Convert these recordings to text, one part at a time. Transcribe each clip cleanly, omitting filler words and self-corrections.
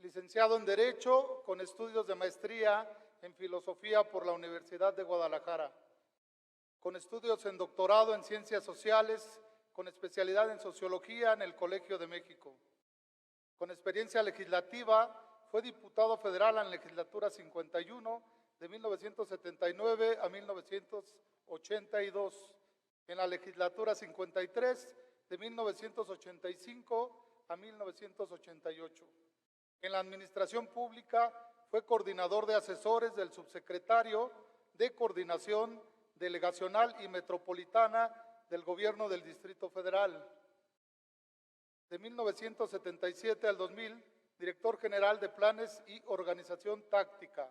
licenciado en Derecho con estudios de maestría en Filosofía por la Universidad de Guadalajara, con estudios en doctorado en Ciencias Sociales, con especialidad en Sociología en el Colegio de México. Con experiencia legislativa, fue diputado federal en la legislatura 51 de 1979 a 1982, en la legislatura 53 de 1985 a 1988. En la administración pública fue coordinador de asesores del subsecretario de Coordinación Delegacional y Metropolitana del Gobierno del Distrito Federal. De 1977 al 2000, director general de Planes y Organización Táctica,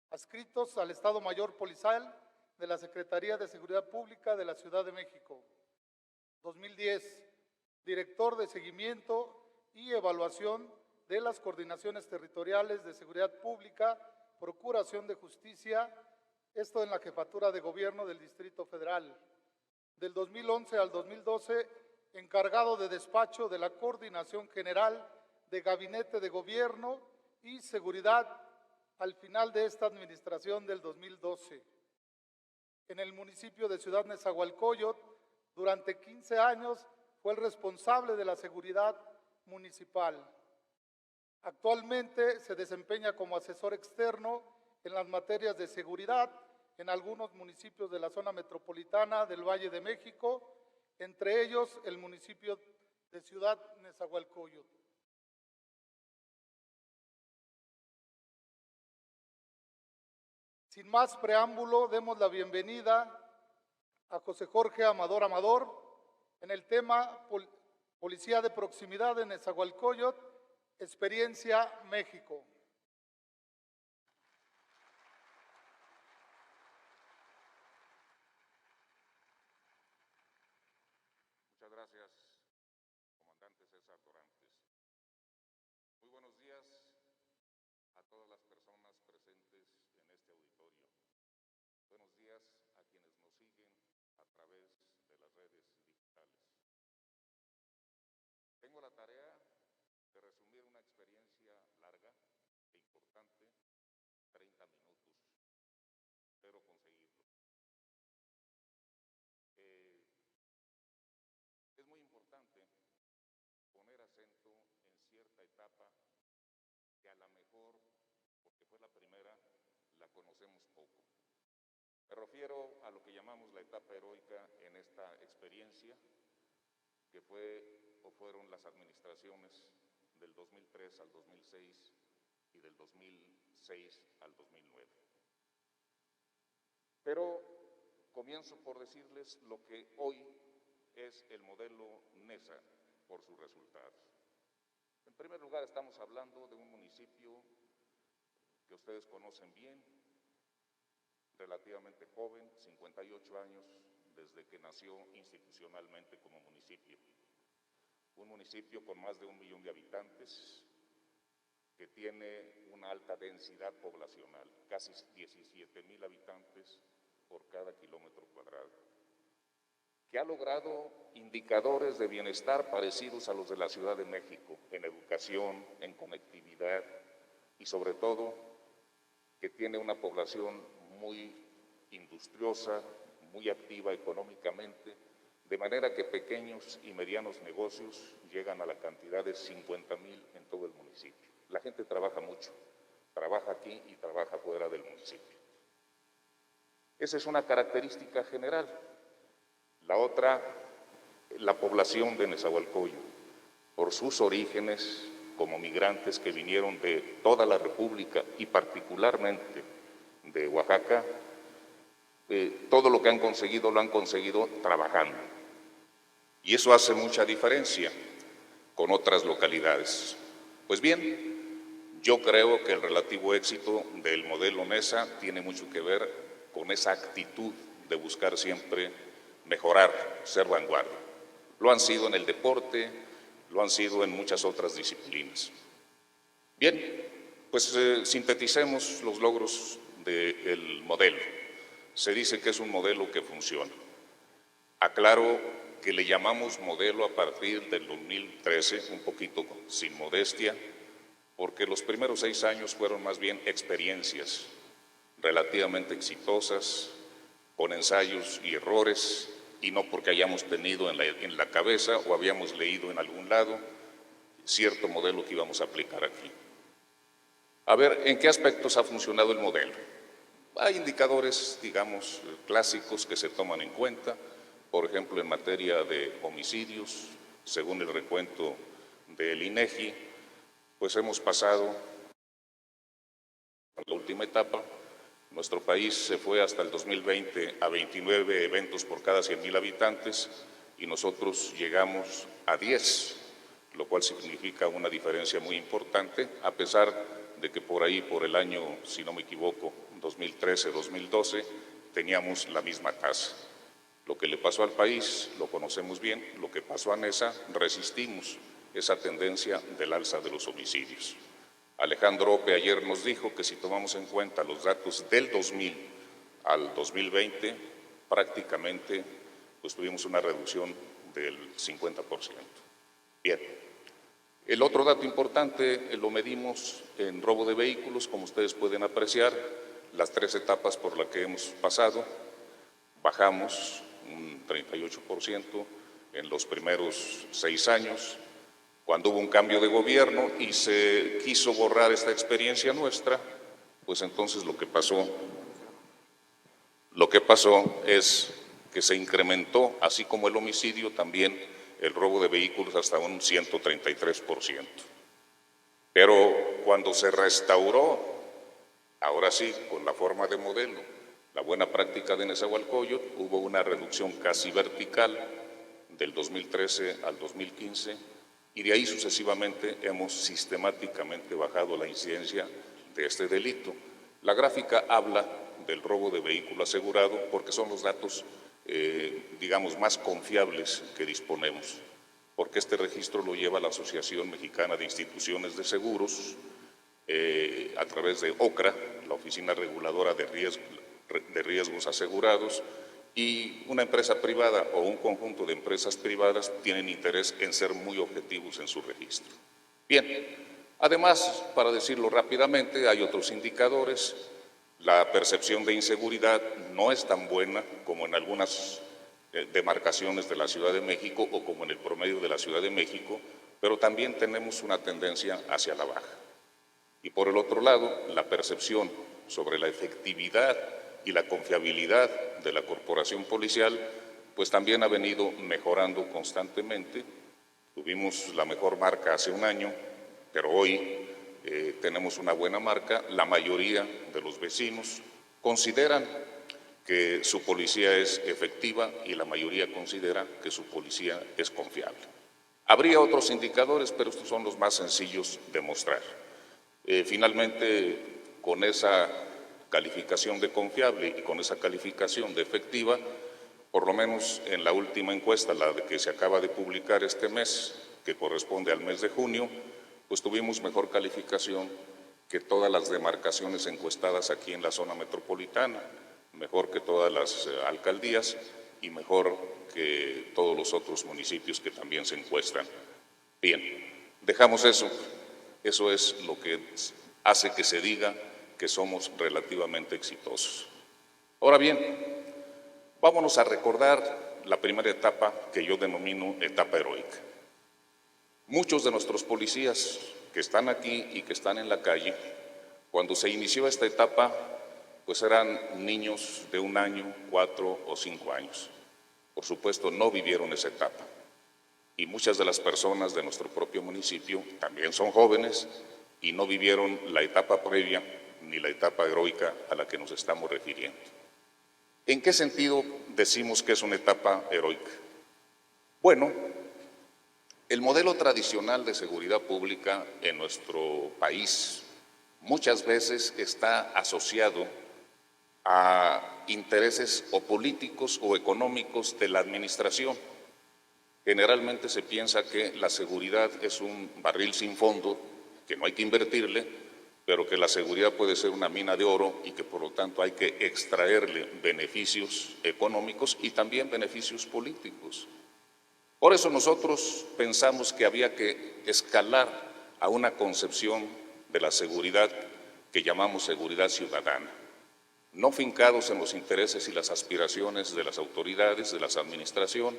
adscritos al Estado Mayor Policial de la Secretaría de Seguridad Pública de la Ciudad de México. 2010, director de Seguimiento y Evaluación de las Coordinaciones Territoriales de Seguridad Pública, Procuración de Justicia, esto en la Jefatura de Gobierno del Distrito Federal. Del 2011 al 2012, encargado de despacho de la Coordinación General de Gabinete de Gobierno y Seguridad al final de esta administración del 2012. En el municipio de Ciudad Nezahualcóyotl, durante 15 años, fue el responsable de la seguridad municipal. Actualmente se desempeña como asesor externo en las materias de seguridad en algunos municipios de la zona metropolitana del Valle de México, entre ellos el municipio de Ciudad Nezahualcóyotl. Sin más preámbulo, demos la bienvenida a José Jorge Amador Amador en el tema Policía de Proximidad en Nezahualcóyotl, Experiencia México. Muchas gracias, comandante César Dorantes. Muy buenos días a todas las personas presentes en este auditorio. Buenos días a quienes nos siguen a través de las redes digitales. Tengo la tarea de resumir una experiencia larga e importante, 30 minutos. Espero conseguirlo. Es muy importante poner acento en cierta etapa que a lo mejor, porque fue la primera, la conocemos poco. Me refiero a lo que llamamos la etapa heroica en esta experiencia, que fueron las administraciones del 2003 al 2006 y del 2006 al 2009. Pero comienzo por decirles lo que hoy es el modelo NESA por sus resultados. En primer lugar, estamos hablando de un municipio que ustedes conocen bien, relativamente joven, 58 años desde que nació institucionalmente como municipio. Un municipio con más de 1 millón de habitantes, que tiene una alta densidad poblacional, casi 17,000 habitantes por cada kilómetro cuadrado, que ha logrado indicadores de bienestar parecidos a los de la Ciudad de México, en educación, en conectividad y sobre todo que tiene una población muy industriosa, muy activa económicamente, de manera que pequeños y medianos negocios llegan a la cantidad de 50,000 en todo el municipio. La gente trabaja mucho, trabaja aquí y trabaja fuera del municipio. Esa es una característica general. La otra, la población de Nezahualcóyotl, por sus orígenes como migrantes que vinieron de toda la República y particularmente de Oaxaca, todo lo que han conseguido lo han conseguido trabajando. Y eso hace mucha diferencia con otras localidades. Pues bien, yo creo que el relativo éxito del modelo NESA tiene mucho que ver con esa actitud de buscar siempre mejorar, ser vanguardia. Lo han sido en el deporte, lo han sido en muchas otras disciplinas. Bien, pues sinteticemos los logros del modelo. Se dice que es un modelo que funciona. Aclaro que le llamamos modelo a partir del 2013, un poquito sin modestia, porque los primeros 6 años fueron más bien experiencias relativamente exitosas, con ensayos y errores, y no porque hayamos tenido en la cabeza o habíamos leído en algún lado cierto modelo que íbamos a aplicar aquí. A ver, ¿en qué aspectos ha funcionado el modelo? Hay indicadores, digamos, clásicos que se toman en cuenta, por ejemplo, en materia de homicidios, según el recuento del INEGI, pues hemos pasado a la última etapa. Nuestro país se fue hasta el 2020 a 29 eventos por cada 100,000 habitantes y nosotros llegamos a 10, lo cual significa una diferencia muy importante, a pesar de que por ahí, por el año, si no me equivoco, 2013-2012, teníamos la misma tasa. Lo que le pasó al país lo conocemos bien, lo que pasó a NESA, resistimos esa tendencia del alza de los homicidios. Alejandro Ope ayer nos dijo que si tomamos en cuenta los datos del 2000 al 2020, prácticamente pues tuvimos una reducción del 50%. Bien. El otro dato importante lo medimos en robo de vehículos, como ustedes pueden apreciar, las 3 etapas por las que hemos pasado, bajamos un 38% en los primeros 6 años. Cuando hubo un cambio de gobierno y se quiso borrar esta experiencia nuestra, pues entonces lo que pasó es que se incrementó, así como el homicidio, también el robo de vehículos hasta un 133%. Pero cuando se restauró, ahora sí, con la forma de modelo, la buena práctica de Nezahualcóyotl, hubo una reducción casi vertical del 2013 al 2015 y de ahí sucesivamente hemos sistemáticamente bajado la incidencia de este delito. La gráfica habla del robo de vehículo asegurado porque son los datos digamos, más confiables que disponemos, porque este registro lo lleva la Asociación Mexicana de Instituciones de Seguros a través de OCRA, la Oficina Reguladora de Riesgos Asegurados, y una empresa privada o un conjunto de empresas privadas tienen interés en ser muy objetivos en su registro. Bien, además, para decirlo rápidamente, hay otros indicadores. La percepción de inseguridad no es tan buena como en algunas demarcaciones de la Ciudad de México o como en el promedio de la Ciudad de México, pero también tenemos una tendencia hacia la baja. Y por el otro lado, la percepción sobre la efectividad y la confiabilidad de la corporación policial, pues también ha venido mejorando constantemente. Tuvimos la mejor marca hace un año, pero hoy tenemos una buena marca. La mayoría de los vecinos consideran que su policía es efectiva y la mayoría considera que su policía es confiable. Habría otros indicadores, pero estos son los más sencillos de mostrar. Finalmente, con esa calificación de confiable y con esa calificación de efectiva, por lo menos en la última encuesta, la que se acaba de publicar este mes, que corresponde al mes de junio, pues tuvimos mejor calificación que todas las demarcaciones encuestadas aquí en la zona metropolitana, mejor que todas las alcaldías y mejor que todos los otros municipios que también se encuestan. Bien, dejamos eso. Eso es lo que hace que se diga que somos relativamente exitosos. Ahora bien, vámonos a recordar la primera etapa que yo denomino etapa heroica. Muchos de nuestros policías que están aquí y que están en la calle, cuando se inició esta etapa, pues eran niños de 1 año, 4 o 5 años. Por supuesto, no vivieron esa etapa. Y muchas de las personas de nuestro propio municipio también son jóvenes y no vivieron la etapa previa ni la etapa heroica a la que nos estamos refiriendo. ¿En qué sentido decimos que es una etapa heroica? Bueno, el modelo tradicional de seguridad pública en nuestro país muchas veces está asociado a intereses o políticos o económicos de la administración. Generalmente se piensa que la seguridad es un barril sin fondo, que no hay que invertirle, pero que la seguridad puede ser una mina de oro y que por lo tanto hay que extraerle beneficios económicos y también beneficios políticos. Por eso nosotros pensamos que había que escalar a una concepción de la seguridad que llamamos seguridad ciudadana, no fincados en los intereses y las aspiraciones de las autoridades, de las administraciones,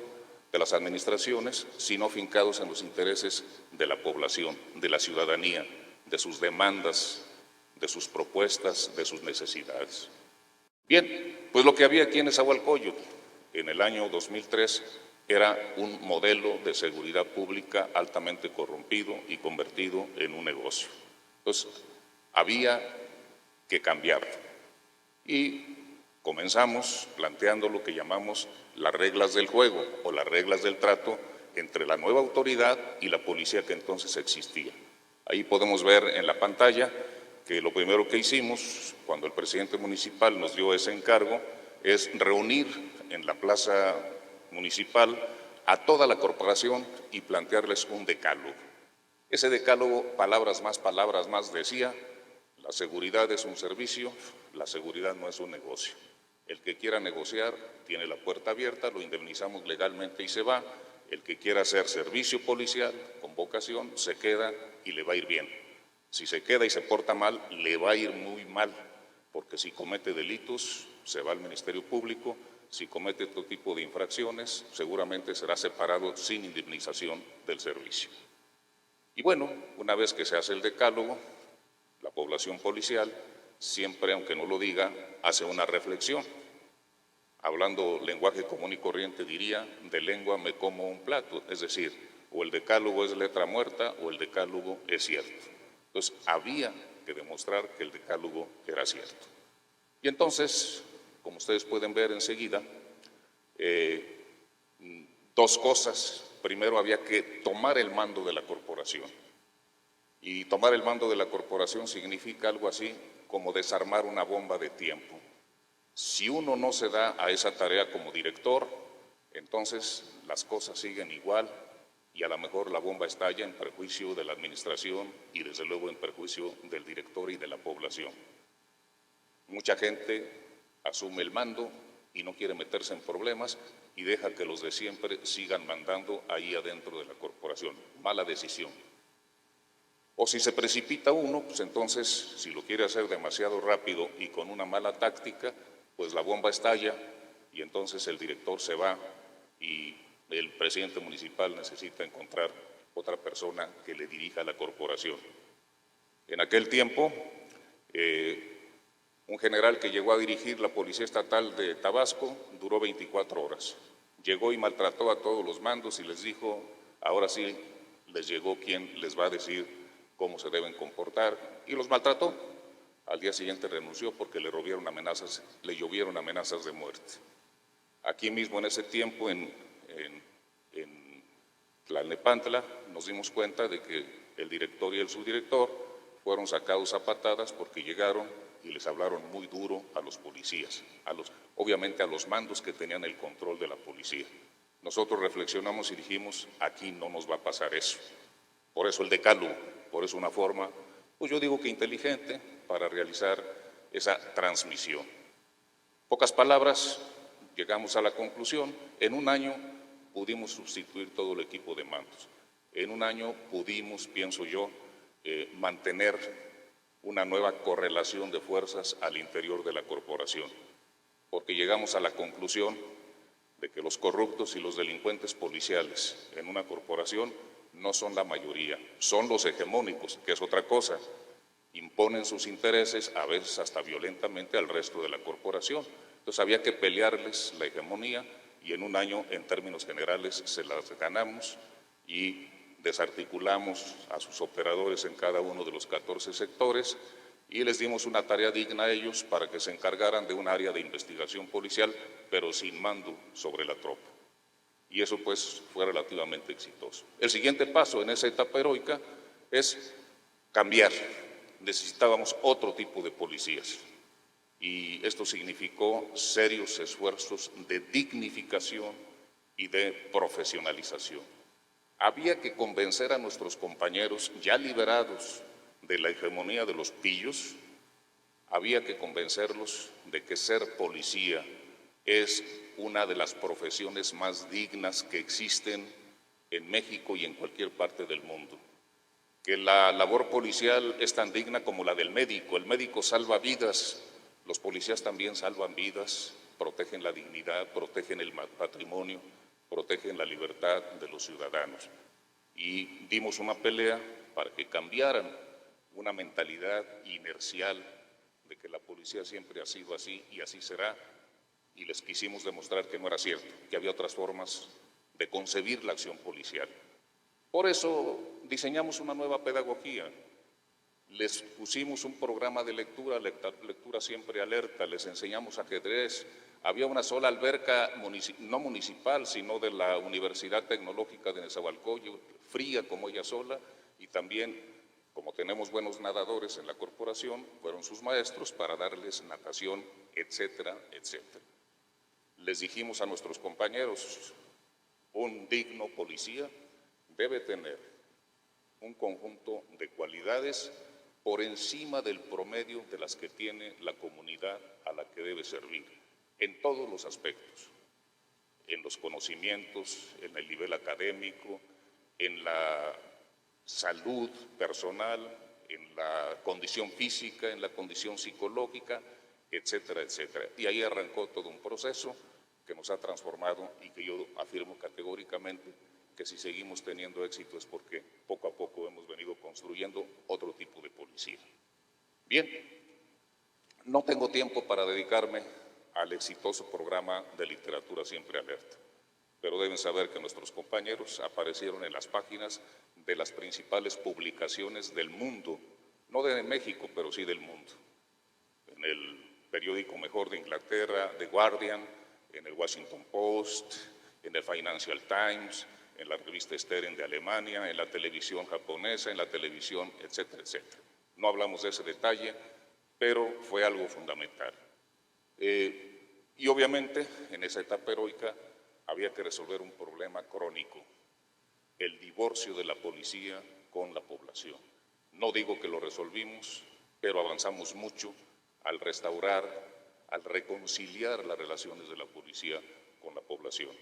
sino fincados en los intereses de la población, de la ciudadanía, de sus demandas, de sus propuestas, de sus necesidades. Bien, pues lo que había aquí en Nezahualcóyotl en el año 2003 era un modelo de seguridad pública altamente corrompido y convertido en un negocio. Entonces, había que cambiarlo. Y comenzamos planteando lo que llamamos las reglas del juego o las reglas del trato entre la nueva autoridad y la policía que entonces existía. Ahí podemos ver en la pantalla que lo primero que hicimos cuando el presidente municipal nos dio ese encargo es reunir en la plaza municipal a toda la corporación y plantearles un decálogo. Ese decálogo, palabras más, decía: la seguridad es un servicio, la seguridad no es un negocio. El que quiera negociar tiene la puerta abierta, lo indemnizamos legalmente y se va. El que quiera hacer servicio policial con vocación se queda y le va a ir bien. Si se queda y se porta mal, le va a ir muy mal, porque si comete delitos, se va al Ministerio Público. Si comete otro tipo de infracciones, seguramente será separado sin indemnización del servicio. Y bueno, una vez que se hace el decálogo, la población policial siempre, aunque no lo diga, hace una reflexión. Hablando lenguaje común y corriente diría: de lengua me como un plato, es decir, o el decálogo es letra muerta o el decálogo es cierto. Entonces, había que demostrar que el decálogo era cierto. Y entonces, como ustedes pueden ver enseguida, dos cosas. Primero, había que tomar el mando de la corporación. Y tomar el mando de la corporación significa algo así como desarmar una bomba de tiempo. Si uno no se da a esa tarea como director, entonces las cosas siguen igual y a lo mejor la bomba estalla en perjuicio de la administración y desde luego en perjuicio del director y de la población. Mucha gente asume el mando y no quiere meterse en problemas y deja que los de siempre sigan mandando ahí adentro de la corporación. Mala decisión. O si se precipita uno, pues entonces, si lo quiere hacer demasiado rápido y con una mala táctica, pues la bomba estalla y entonces el director se va y el presidente municipal necesita encontrar otra persona que le dirija la corporación. En aquel tiempo, un general que llegó a dirigir la Policía Estatal de Tabasco duró 24 horas. Llegó y maltrató a todos los mandos y les dijo: ahora sí les llegó quien les va a decir cómo se deben comportar, y los maltrató. Al día siguiente renunció porque le llovieron amenazas de muerte. Aquí mismo en ese tiempo, en Tlalnepantla, nos dimos cuenta de que el director y el subdirector fueron sacados a patadas porque llegaron y les hablaron muy duro a los policías, obviamente a los mandos que tenían el control de la policía. Nosotros reflexionamos y dijimos: aquí no nos va a pasar eso. Por eso el decálogo, por eso una forma, pues yo digo que inteligente, para realizar esa transmisión. Pocas palabras, llegamos a la conclusión: en un año pudimos sustituir todo el equipo de mandos. En un año pudimos, pienso yo, mantener una nueva correlación de fuerzas al interior de la corporación, porque llegamos a la conclusión de que los corruptos y los delincuentes policiales en una corporación no son la mayoría, son los hegemónicos, que es otra cosa. Imponen sus intereses, a veces hasta violentamente, al resto de la corporación. Entonces había que pelearles la hegemonía y en un año, en términos generales, se las ganamos y desarticulamos a sus operadores en cada uno de los 14 sectores y les dimos una tarea digna a ellos para que se encargaran de un área de investigación policial, pero sin mando sobre la tropa. Y eso pues fue relativamente exitoso. El siguiente paso en esa etapa heroica es cambiar. Necesitábamos otro tipo de policías y esto significó serios esfuerzos de dignificación y de profesionalización. Había que convencer a nuestros compañeros ya liberados de la hegemonía de los pillos, había que convencerlos de que ser policía es una de las profesiones más dignas que existen en México y en cualquier parte del mundo. que la labor policial es tan digna como la del médico. El médico salva vidas, los policías también salvan vidas, protegen la dignidad, protegen el patrimonio, protegen la libertad de los ciudadanos. Y dimos una pelea para que cambiaran una mentalidad inercial de que la policía siempre ha sido así y así será, y les quisimos demostrar que no era cierto, que había otras formas de concebir la acción policial. Por eso diseñamos una nueva pedagogía. Les pusimos un programa de lectura, lectura siempre alerta, les enseñamos ajedrez. Había una sola alberca, no municipal, sino de la Universidad Tecnológica de Nezahualcóyotl, fría como ella sola, y también, como tenemos buenos nadadores en la corporación, fueron sus maestros para darles natación, etcétera, etcétera. Les dijimos a nuestros compañeros, un digno policía debe tener un conjunto de cualidades por encima del promedio de las que tiene la comunidad a la que debe servir, en todos los aspectos, en los conocimientos, en el nivel académico, en la salud personal, en la condición física, en la condición psicológica, etcétera, etcétera. Y ahí arrancó todo un proceso que nos ha transformado y que yo afirmo categóricamente que si seguimos teniendo éxito es porque poco a poco hemos venido construyendo otro tipo de policía. Bien, no tengo tiempo para dedicarme al exitoso programa de literatura siempre alerta, pero deben saber que nuestros compañeros aparecieron en las páginas de las principales publicaciones del mundo, no de México, pero sí del mundo. En el periódico mejor de Inglaterra, The Guardian, en el Washington Post, en el Financial Times, en la revista Stern de Alemania, en la televisión japonesa, en la televisión, etcétera, etcétera. No hablamos de ese detalle, pero fue algo fundamental. Y obviamente, en esa etapa heroica, había que resolver un problema crónico, el divorcio de la policía con la población. No digo que lo resolvimos, pero avanzamos mucho al restaurar, al reconciliar las relaciones de la policía con la población.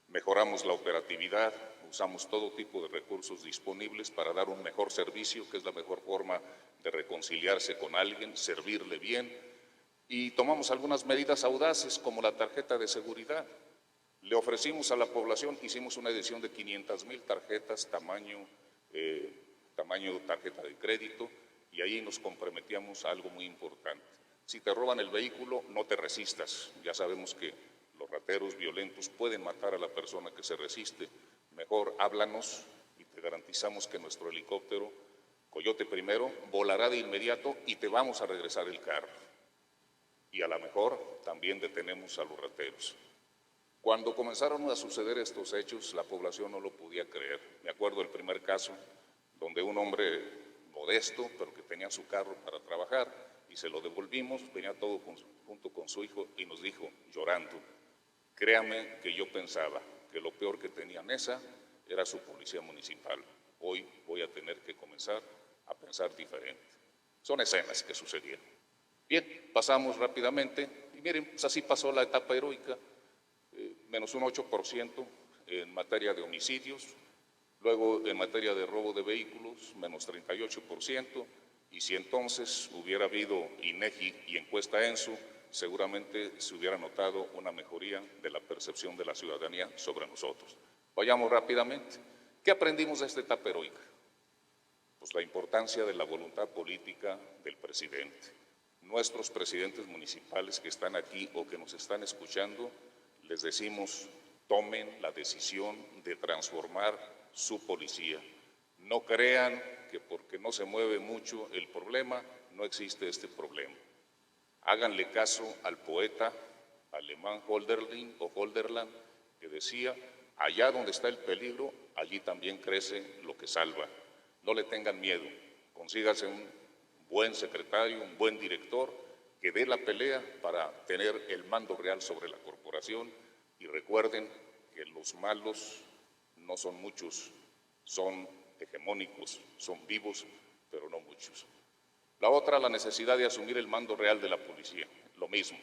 Mejoramos la operatividad, usamos todo tipo de recursos disponibles para dar un mejor servicio, que es la mejor forma de reconciliarse con alguien, servirle bien, y tomamos algunas medidas audaces como la tarjeta de seguridad. Le ofrecimos a la población, hicimos una edición de 500,000 tarjetas, tamaño tarjeta de crédito, y ahí nos comprometíamos a algo muy importante. Si te roban el vehículo, no te resistas. Ya sabemos que los rateros violentos pueden matar a la persona que se resiste. Mejor háblanos y te garantizamos que nuestro helicóptero, Coyote primero, volará de inmediato y te vamos a regresar el carro. Y a lo mejor también detenemos a los rateros. Cuando comenzaron a suceder estos hechos, la población no lo podía creer. Me acuerdo del primer caso donde un hombre modesto, pero que tenía su carro para trabajar, y se lo devolvimos, venía todo junto con su hijo y nos dijo, llorando, créame que yo pensaba que lo peor que tenía Neza era su policía municipal. Hoy voy a tener que comenzar a pensar diferente. Son escenas que sucedieron. Bien, pasamos rápidamente, y miren, pues así pasó la etapa heroica, menos un 8% en materia de homicidios, luego en materia de robo de vehículos, menos 38%, y si entonces hubiera habido INEGI y encuesta ENSU, seguramente se hubiera notado una mejoría de la percepción de la ciudadanía sobre nosotros. Vayamos rápidamente. ¿Qué aprendimos de esta etapa heroica? Pues la importancia de la voluntad política del presidente. Nuestros presidentes municipales que están aquí o que nos están escuchando, les decimos, tomen la decisión de transformar su policía. No crean que porque no se mueve mucho el problema, no existe este problema. Háganle caso al poeta alemán Holderlin, que decía, allá donde está el peligro, allí también crece lo que salva. No le tengan miedo, consígase un buen secretario, un buen director, que dé la pelea para tener el mando real sobre la corporación, y recuerden que los malos no son muchos, son hegemónicos, son vivos, pero no muchos. La otra, la necesidad de asumir el mando real de la policía, lo mismo,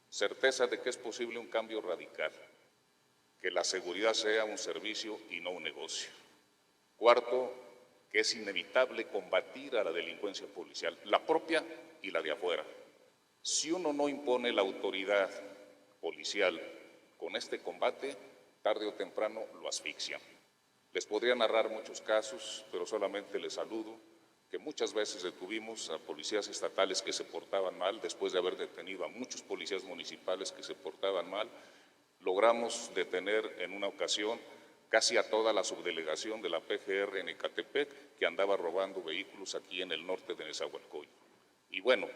certeza de que es posible un cambio radical, que la seguridad sea un servicio y no un negocio. Cuarto, que es inevitable combatir a la delincuencia policial, la propia y la de afuera. Si uno no impone la autoridad policial con este combate, tarde o temprano lo asfixian. Les podría narrar muchos casos, pero solamente les saludo que muchas veces detuvimos a policías estatales que se portaban mal, después de haber detenido a muchos policías municipales que se portaban mal. Logramos detener en una ocasión casi a toda la subdelegación de la PGR en Ecatepec, que andaba robando vehículos aquí en el norte de Nezahualcóyotl. Y bueno,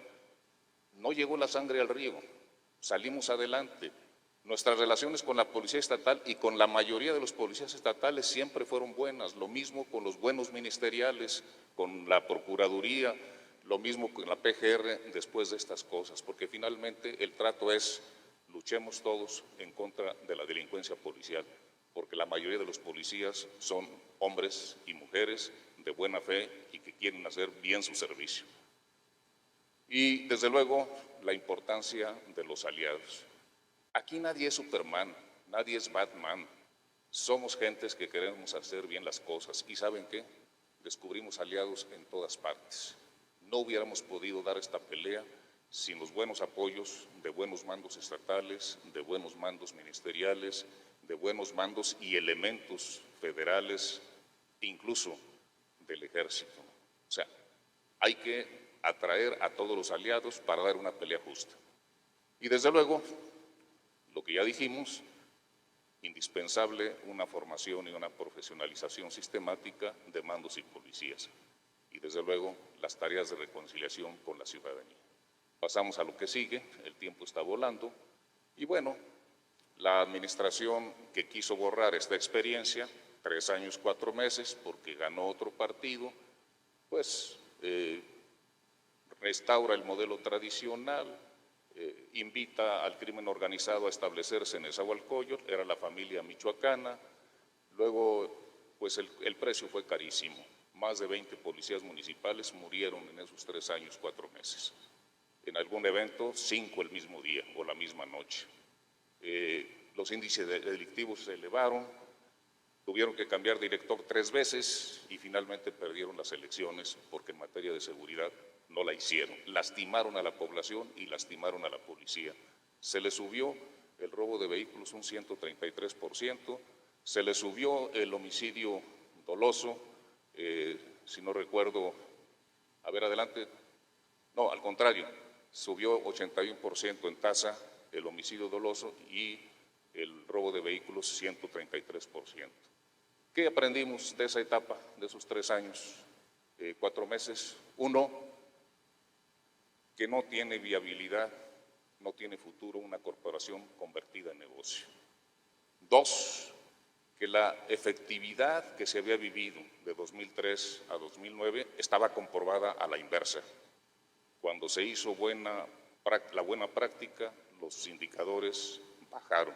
no llegó la sangre al río, salimos adelante. Nuestras relaciones con la policía estatal y con la mayoría de los policías estatales siempre fueron buenas, lo mismo con los buenos ministeriales, con la Procuraduría, lo mismo con la PGR después de estas cosas, porque finalmente el trato es luchemos todos en contra de la delincuencia policial, porque la mayoría de los policías son hombres y mujeres de buena fe y que quieren hacer bien su servicio. Y desde luego la importancia de los aliados. Aquí nadie es Superman, nadie es Batman, somos gentes que queremos hacer bien las cosas y ¿saben qué? Descubrimos aliados en todas partes. No hubiéramos podido dar esta pelea sin los buenos apoyos de buenos mandos estatales, de buenos mandos ministeriales, de buenos mandos y elementos federales, incluso del ejército. O sea, hay que atraer a todos los aliados para dar una pelea justa. Y desde luego, lo que ya dijimos, indispensable una formación y una profesionalización sistemática de mandos y policías. Y desde luego, las tareas de reconciliación con la ciudadanía. Pasamos a lo que sigue, el tiempo está volando, y bueno, la administración que quiso borrar esta experiencia, 3 años, 4 meses, porque ganó otro partido, pues restaura el modelo tradicional, invita al crimen organizado a establecerse en Nezahualcóyotl, era la familia michoacana, luego pues el precio fue carísimo, más de 20 policías municipales murieron en esos 3 años, 4 meses. En algún evento, 5 el mismo día o la misma noche. Los índices delictivos se elevaron, tuvieron que cambiar director 3 veces y finalmente perdieron las elecciones porque en materia de seguridad no la hicieron. Lastimaron a la población y lastimaron a la policía. Se le subió el robo de vehículos un 133%, se le subió el homicidio doloso, si no recuerdo, a ver adelante, no, al contrario, subió 81% en tasa el homicidio doloso y el robo de vehículos 133%. ¿Qué aprendimos de esa etapa, de esos 3 años, 4 meses? Uno, que no tiene viabilidad, no tiene futuro una corporación convertida en negocio. 2, que la efectividad que se había vivido de 2003 a 2009 estaba comprobada a la inversa. Cuando se hizo la buena práctica, los indicadores bajaron.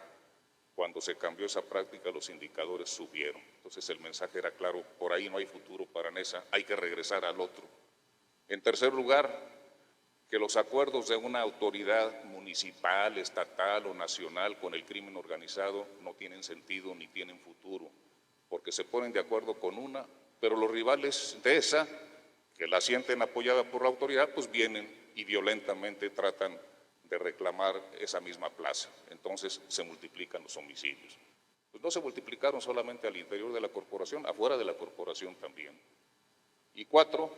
Cuando se cambió esa práctica, los indicadores subieron. Entonces el mensaje era claro, por ahí no hay futuro para Neza, hay que regresar al otro. En tercer lugar, que los acuerdos de una autoridad municipal, estatal o nacional con el crimen organizado no tienen sentido ni tienen futuro, porque se ponen de acuerdo con una, pero los rivales de esa, que la sienten apoyada por la autoridad, pues vienen y violentamente tratan de reclamar esa misma plaza. Entonces se multiplican los homicidios. Pues no se multiplicaron solamente al interior de la corporación, afuera de la corporación también. Y 4,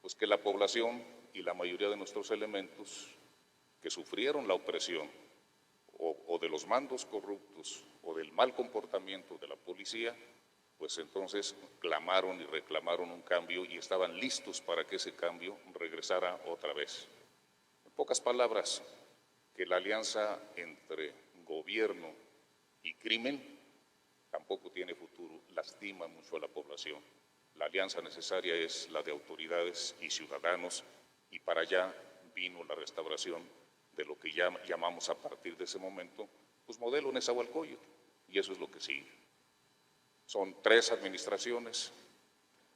pues que la población y la mayoría de nuestros elementos que sufrieron la opresión o de los mandos corruptos o del mal comportamiento de la policía, pues entonces clamaron y reclamaron un cambio y estaban listos para que ese cambio regresara otra vez. En pocas palabras, que la alianza entre gobierno y crimen tampoco tiene futuro, lastima mucho a la población. La alianza necesaria es la de autoridades y ciudadanos y para allá vino la restauración de lo que ya llamamos a partir de ese momento, pues modelo Nezahualcóyotl, y eso es lo que sigue. Son 3 administraciones,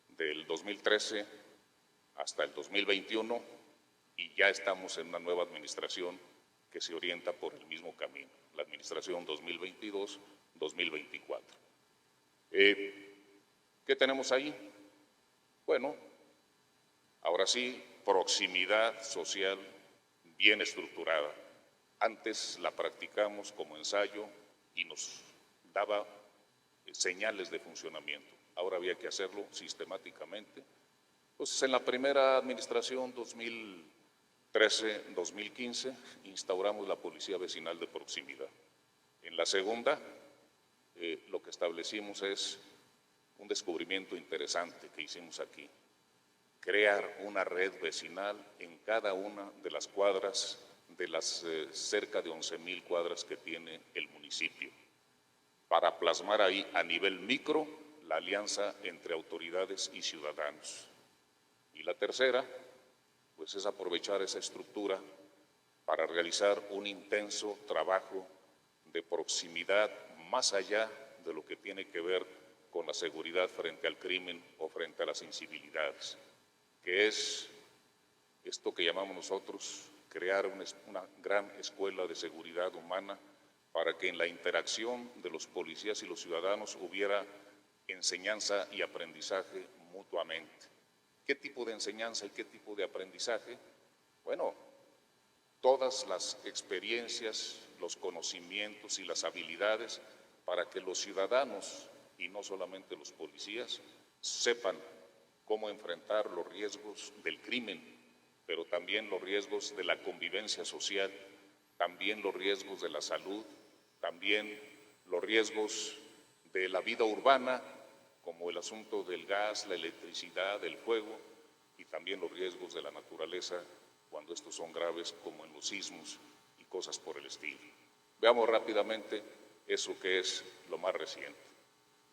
del 2013 hasta el 2021, y ya estamos en una nueva administración que se orienta por el mismo camino, la administración 2022-2024. ¿Qué tenemos ahí? Bueno, ahora sí, proximidad social bien estructurada. Antes la practicamos como ensayo y nos daba señales de funcionamiento. Ahora había que hacerlo sistemáticamente. Pues en la primera administración 2013-2015 instauramos la Policía Vecinal de Proximidad. En la segunda, lo que establecimos es un descubrimiento interesante que hicimos aquí: crear una red vecinal en cada una de las cuadras de las cerca de 11,000 cuadras que tiene el municipio, para plasmar ahí a nivel micro la alianza entre autoridades y ciudadanos. Y la tercera, pues es aprovechar esa estructura para realizar un intenso trabajo de proximidad más allá de lo que tiene que ver con la seguridad frente al crimen o frente a las incivilidades, que es esto que llamamos nosotros crear una gran escuela de seguridad humana para que en la interacción de los policías y los ciudadanos hubiera enseñanza y aprendizaje mutuamente. ¿Qué tipo de enseñanza y qué tipo de aprendizaje? Bueno, todas las experiencias, los conocimientos y las habilidades para que los ciudadanos, y no solamente los policías, sepan cómo enfrentar los riesgos del crimen, pero también los riesgos de la convivencia social, también los riesgos de la salud, también los riesgos de la vida urbana, como el asunto del gas, la electricidad, el fuego, y también los riesgos de la naturaleza, cuando estos son graves, como en los sismos y cosas por el estilo. Veamos rápidamente eso que es lo más reciente.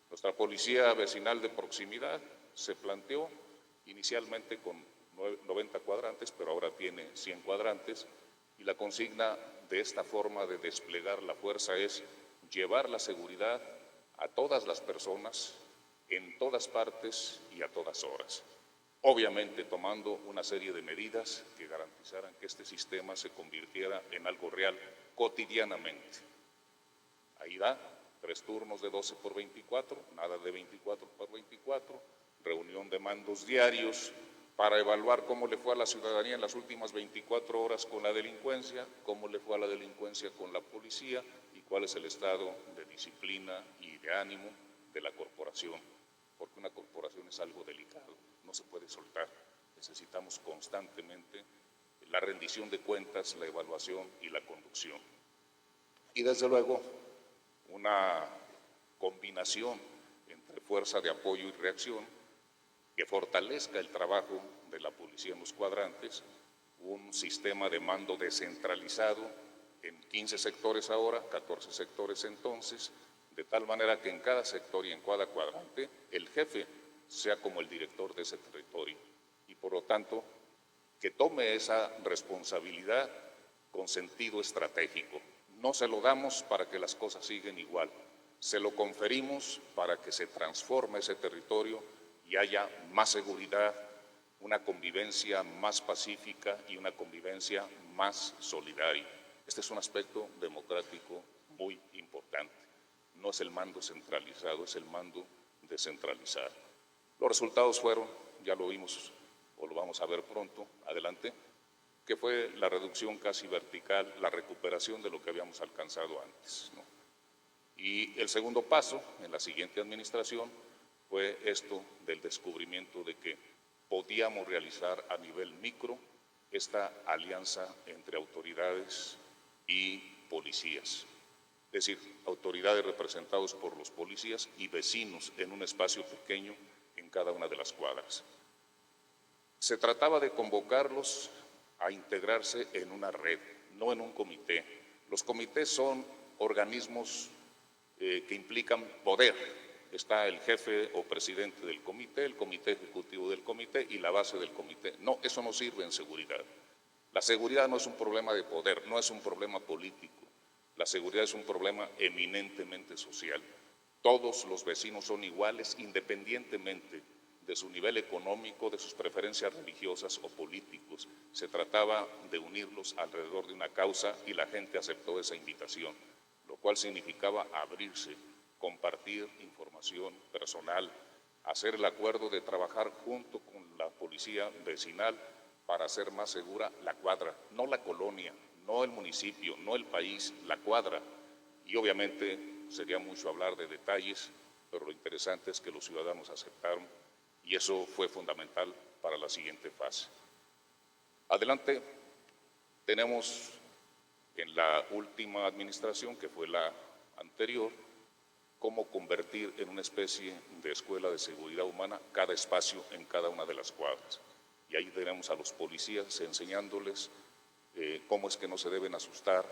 Nuestra Policía Vecinal de Proximidad se planteó inicialmente con 90 cuadrantes, pero ahora tiene 100 cuadrantes, y la consigna de esta forma de desplegar la fuerza es llevar la seguridad a todas las personas, en todas partes y a todas horas. Obviamente tomando una serie de medidas que garantizaran que este sistema se convirtiera en algo real cotidianamente. Ahí da 3 turnos de 12 por 24, nada de 24 por 24, reunión de mandos diarios para evaluar cómo le fue a la ciudadanía en las últimas 24 horas con la delincuencia, cómo le fue a la delincuencia con la policía y cuál es el estado de disciplina y de ánimo de la corporación, porque una corporación es algo delicado, no se puede soltar, necesitamos constantemente la rendición de cuentas, la evaluación y la conducción. Y desde luego, una combinación entre fuerza de apoyo y reacción que fortalezca el trabajo de la policía en los cuadrantes, un sistema de mando descentralizado en 15 sectores ahora, 14 sectores entonces, de tal manera que en cada sector y en cada cuadrante el jefe sea como el director de ese territorio y por lo tanto que tome esa responsabilidad con sentido estratégico. No se lo damos para que las cosas sigan igual, se lo conferimos para que se transforme ese territorio y haya más seguridad, una convivencia más pacífica y una convivencia más solidaria. Este es un aspecto democrático muy importante. No es el mando centralizado, es el mando descentralizado. Los resultados fueron, ya lo vimos o lo vamos a ver pronto, adelante, que fue la reducción casi vertical, la recuperación de lo que habíamos alcanzado antes, ¿no? Y el segundo paso, en la siguiente administración, fue esto del descubrimiento de que podíamos realizar a nivel micro esta alianza entre autoridades y policías. Es decir, autoridades representados por los policías y vecinos en un espacio pequeño en cada una de las cuadras. Se trataba de convocarlos a integrarse en una red, no en un comité. Los comités son organismos que implican poder. Está el jefe o presidente del comité, el comité ejecutivo del comité y la base del comité. No, eso no sirve en seguridad. La seguridad no es un problema de poder, no es un problema político. La seguridad es un problema eminentemente social. Todos los vecinos son iguales independientemente de su nivel económico, de sus preferencias religiosas o políticos. Se trataba de unirlos alrededor de una causa y la gente aceptó esa invitación, lo cual significaba abrirse, compartir información personal, hacer el acuerdo de trabajar junto con la policía vecinal para hacer más segura la cuadra, no la colonia, no el municipio, no el país, la cuadra. Y obviamente sería mucho hablar de detalles, pero lo interesante es que los ciudadanos aceptaron y eso fue fundamental para la siguiente fase. Adelante, tenemos en la última administración, que fue la anterior, cómo convertir en una especie de escuela de seguridad humana cada espacio en cada una de las cuadras. Y ahí tenemos a los policías enseñándoles cómo es que no se deben asustar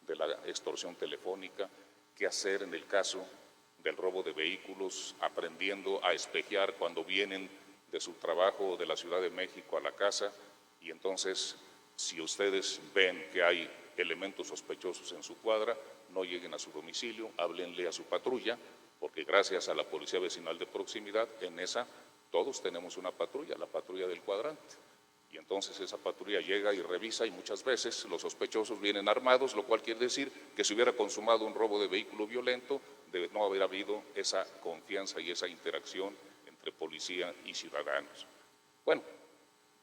de la extorsión telefónica, qué hacer en el caso del robo de vehículos, aprendiendo a espejear cuando vienen de su trabajo de la Ciudad de México a la casa, y entonces, si ustedes ven que hay elementos sospechosos en su cuadra, no lleguen a su domicilio, háblenle a su patrulla, porque gracias a la Policía Vecinal de Proximidad, en esa todos tenemos una patrulla, la patrulla del cuadrante. Y entonces esa patrulla llega y revisa y muchas veces los sospechosos vienen armados, lo cual quiere decir que si hubiera consumado un robo de vehículo violento, de no haber habido esa confianza y esa interacción entre policía y ciudadanos. Bueno,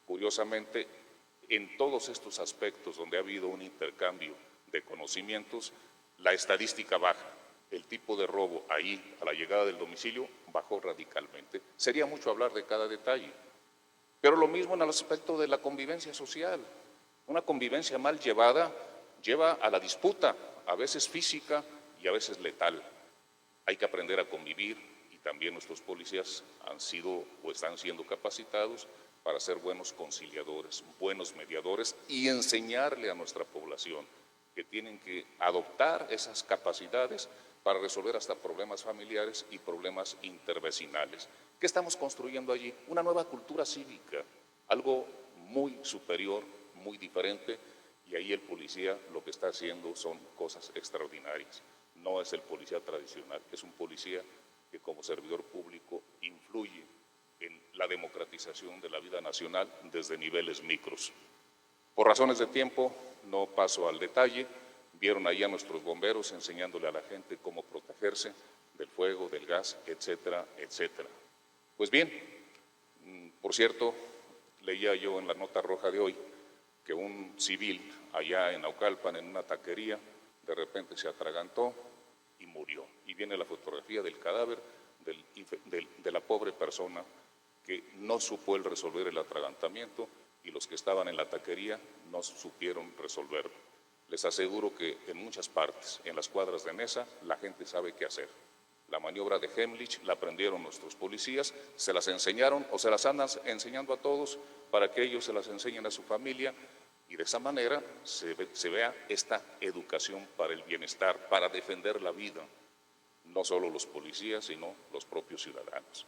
curiosamente, en todos estos aspectos donde ha habido un intercambio de conocimientos, la estadística baja. El tipo de robo ahí, a la llegada del domicilio, bajó radicalmente. Sería mucho hablar de cada detalle. Pero lo mismo en el aspecto de la convivencia social. Una convivencia mal llevada lleva a la disputa, a veces física y a veces letal. Hay que aprender a convivir y también nuestros policías han sido o están siendo capacitados para ser buenos conciliadores, buenos mediadores y enseñarle a nuestra población que tienen que adoptar esas capacidades para resolver hasta problemas familiares y problemas intervecinales. ¿Qué estamos construyendo allí? Una nueva cultura cívica, algo muy superior, muy diferente, y ahí el policía lo que está haciendo son cosas extraordinarias. No es el policía tradicional, es un policía que como servidor público influye en la democratización de la vida nacional desde niveles micros. Por razones de tiempo, no paso al detalle. Vieron ahí a nuestros bomberos enseñándole a la gente cómo protegerse del fuego, del gas, etcétera, etcétera. Pues bien, por cierto, leía yo en la nota roja de hoy que un civil allá en Naucalpan, en una taquería, de repente se atragantó y murió. Y viene la fotografía del cadáver de la pobre persona que no supo él resolver el atragantamiento y los que estaban en la taquería no supieron resolverlo. Les aseguro que en muchas partes, en las cuadras de Nesa, la gente sabe qué hacer. La maniobra de Heimlich la aprendieron nuestros policías, se las enseñaron o se las andan enseñando a todos para que ellos se las enseñen a su familia y de esa manera se vea esta educación para el bienestar, para defender la vida, no solo los policías, sino los propios ciudadanos.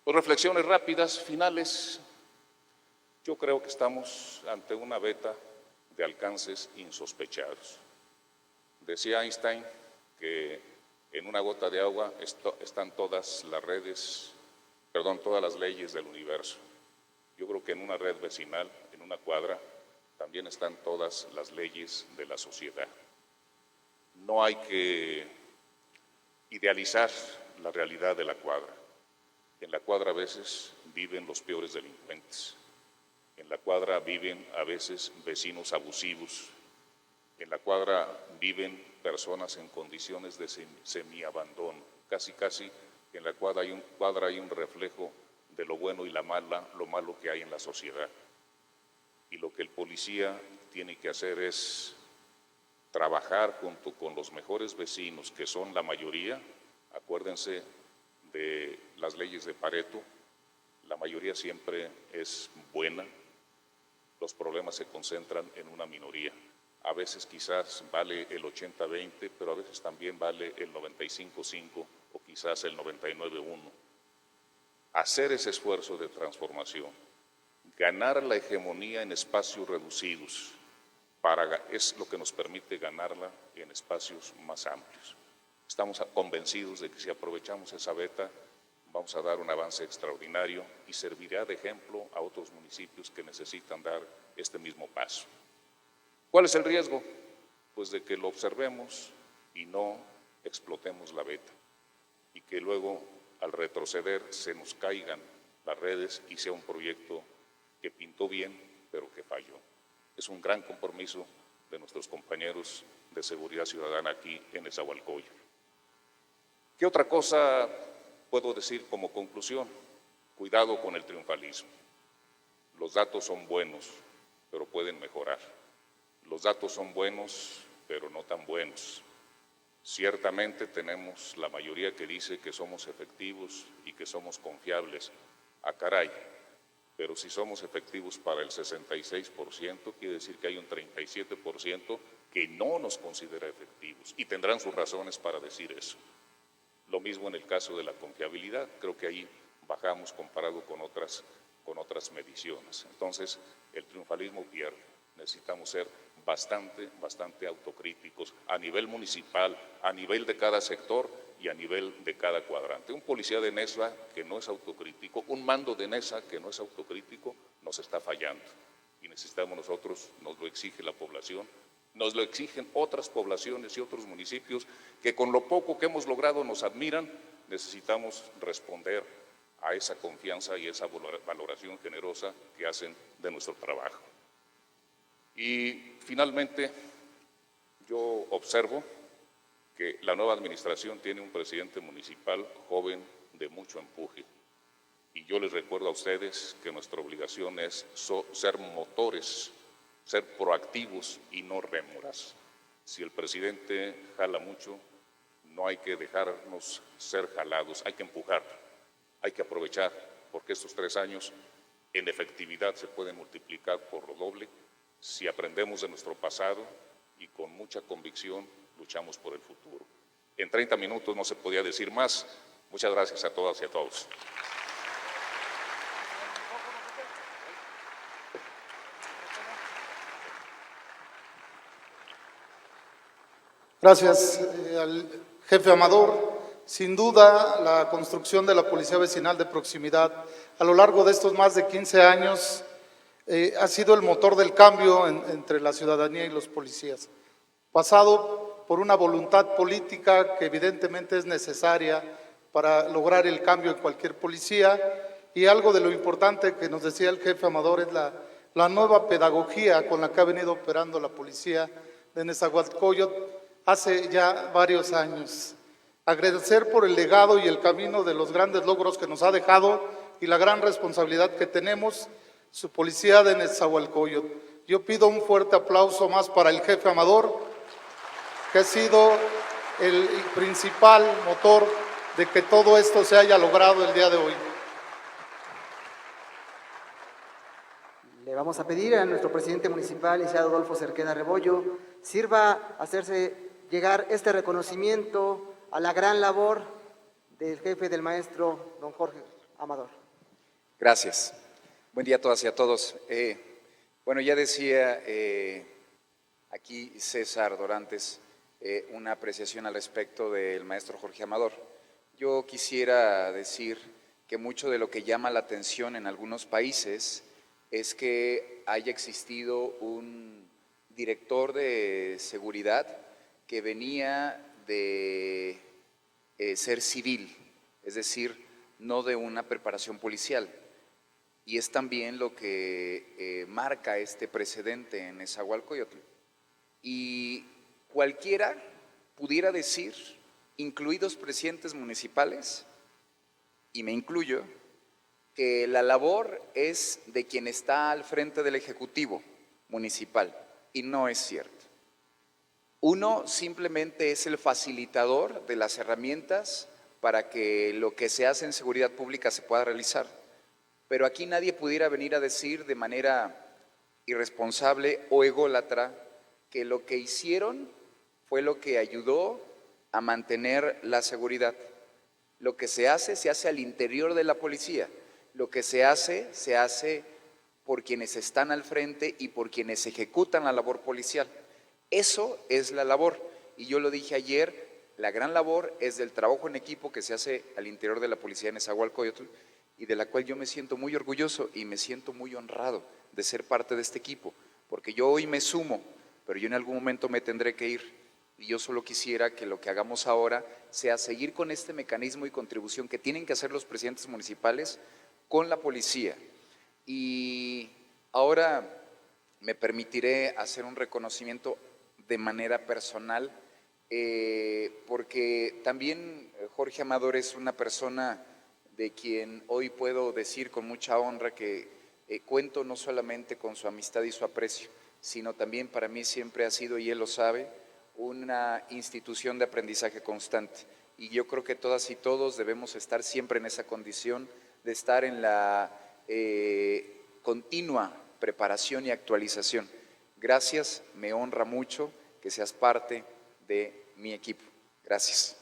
Pues reflexiones rápidas, finales. Yo creo que estamos ante una beta de alcances insospechados. Decía Einstein que en una gota de agua están todas las leyes del universo. Yo creo que en una red vecinal, en una cuadra, también están todas las leyes de la sociedad. No hay que idealizar la realidad de la cuadra. En la cuadra a veces viven los peores delincuentes. En la cuadra viven a veces vecinos abusivos. En la cuadra viven personas en condiciones de semiabandono. Casi en la cuadra hay un reflejo de lo bueno y lo malo que hay en la sociedad. Y lo que el policía tiene que hacer es trabajar junto con los mejores vecinos, que son la mayoría. Acuérdense de las leyes de Pareto, la mayoría siempre es buena, los problemas se concentran en una minoría. A veces quizás vale el 80-20, pero a veces también vale el 95-5 o quizás el 99-1. Hacer ese esfuerzo de transformación, ganar la hegemonía en espacios reducidos, es lo que nos permite ganarla en espacios más amplios. Estamos convencidos de que si aprovechamos esa beta, vamos a dar un avance extraordinario y servirá de ejemplo a otros municipios que necesitan dar este mismo paso. ¿Cuál es el riesgo? Pues de que lo observemos y no explotemos la beta y que luego al retroceder se nos caigan las redes y sea un proyecto que pintó bien, pero que falló. Es un gran compromiso de nuestros compañeros de seguridad ciudadana aquí en Nezahualcóyotl. ¿Qué otra cosa puedo decir como conclusión? Cuidado con el triunfalismo. Los datos son buenos, pero pueden mejorar. Los datos son buenos, pero no tan buenos. Ciertamente tenemos la mayoría que dice que somos efectivos y que somos confiables. ¡Ah, caray! Pero si somos efectivos para el 66%, quiere decir que hay un 37% que no nos considera efectivos y tendrán sus razones para decir eso. Lo mismo en el caso de la confiabilidad, creo que ahí bajamos comparado con otras mediciones. Entonces, el triunfalismo pierde. Necesitamos ser bastante autocríticos a nivel municipal, a nivel de cada sector y a nivel de cada cuadrante. Un policía de Neza que no es autocrítico, un mando de Neza que no es autocrítico, nos está fallando. Y necesitamos nosotros, nos lo exige la población, nos lo exigen otras poblaciones y otros municipios que con lo poco que hemos logrado nos admiran. Necesitamos responder a esa confianza y esa valoración generosa que hacen de nuestro trabajo. Y finalmente, yo observo que la nueva administración tiene un presidente municipal joven de mucho empuje. Y yo les recuerdo a ustedes que nuestra obligación es ser motores, ser proactivos y no rémoras. Si el presidente jala mucho, no hay que dejarnos ser jalados, hay que empujar, hay que aprovechar, porque estos 3 años en efectividad se pueden multiplicar por lo doble si aprendemos de nuestro pasado y con mucha convicción luchamos por el futuro. En 30 minutos no se podía decir más. Muchas gracias a todas y a todos. Gracias al jefe Amador. Sin duda, la construcción de la Policía Vecinal de Proximidad a lo largo de estos más de 15 años ha sido el motor del cambio entre la ciudadanía y los policías, pasado por una voluntad política que evidentemente es necesaria para lograr el cambio en cualquier policía, y algo de lo importante que nos decía el jefe Amador es la nueva pedagogía con la que ha venido operando la policía de Nezahualcóyotl hace ya varios años. Agradecer por el legado y el camino de los grandes logros que nos ha dejado y la gran responsabilidad que tenemos su policía de Nezahualcóyotl. Yo pido un fuerte aplauso más para el jefe Amador, que ha sido el principal motor de que todo esto se haya logrado el día de hoy. Le vamos a pedir a nuestro presidente municipal, licenciado Adolfo Cerqueda Rebollo, sirva a hacerse llegar este reconocimiento a la gran labor del jefe del maestro don Jorge Amador. Gracias. Buen día a todas y a todos. Bueno, ya decía aquí César Dorantes una apreciación al respecto del maestro Jorge Amador. Yo quisiera decir que mucho de lo que llama la atención en algunos países es que haya existido un director de seguridad que venía de ser civil, es decir, no de una preparación policial. Y es también lo que marca este precedente en Nezahualcóyotl. Y cualquiera pudiera decir, incluidos presidentes municipales, y me incluyo, que la labor es de quien está al frente del Ejecutivo municipal, y no es cierto. Uno simplemente es el facilitador de las herramientas para que lo que se hace en seguridad pública se pueda realizar. Pero aquí nadie pudiera venir a decir de manera irresponsable o ególatra que lo que hicieron fue lo que ayudó a mantener la seguridad. Lo que se hace al interior de la policía. Lo que se hace por quienes están al frente y por quienes ejecutan la labor policial. Eso es la labor. Y yo lo dije ayer, la gran labor es del trabajo en equipo que se hace al interior de la policía de Nezahualcóyotl y de la cual yo me siento muy orgulloso y me siento muy honrado de ser parte de este equipo, porque yo hoy me sumo, pero yo en algún momento me tendré que ir Y yo solo quisiera que lo que hagamos ahora sea seguir con este mecanismo y contribución que tienen que hacer los presidentes municipales con la policía. Y ahora me permitiré hacer un reconocimiento de manera personal, porque también Jorge Amador es una persona de quien hoy puedo decir con mucha honra que cuento no solamente con su amistad y su aprecio, sino también para mí siempre ha sido, y él lo sabe, una institución de aprendizaje constante. Y yo creo que todas y todos debemos estar siempre en esa condición de estar en la continua preparación y actualización. Gracias, me honra mucho que seas parte de mi equipo. Gracias.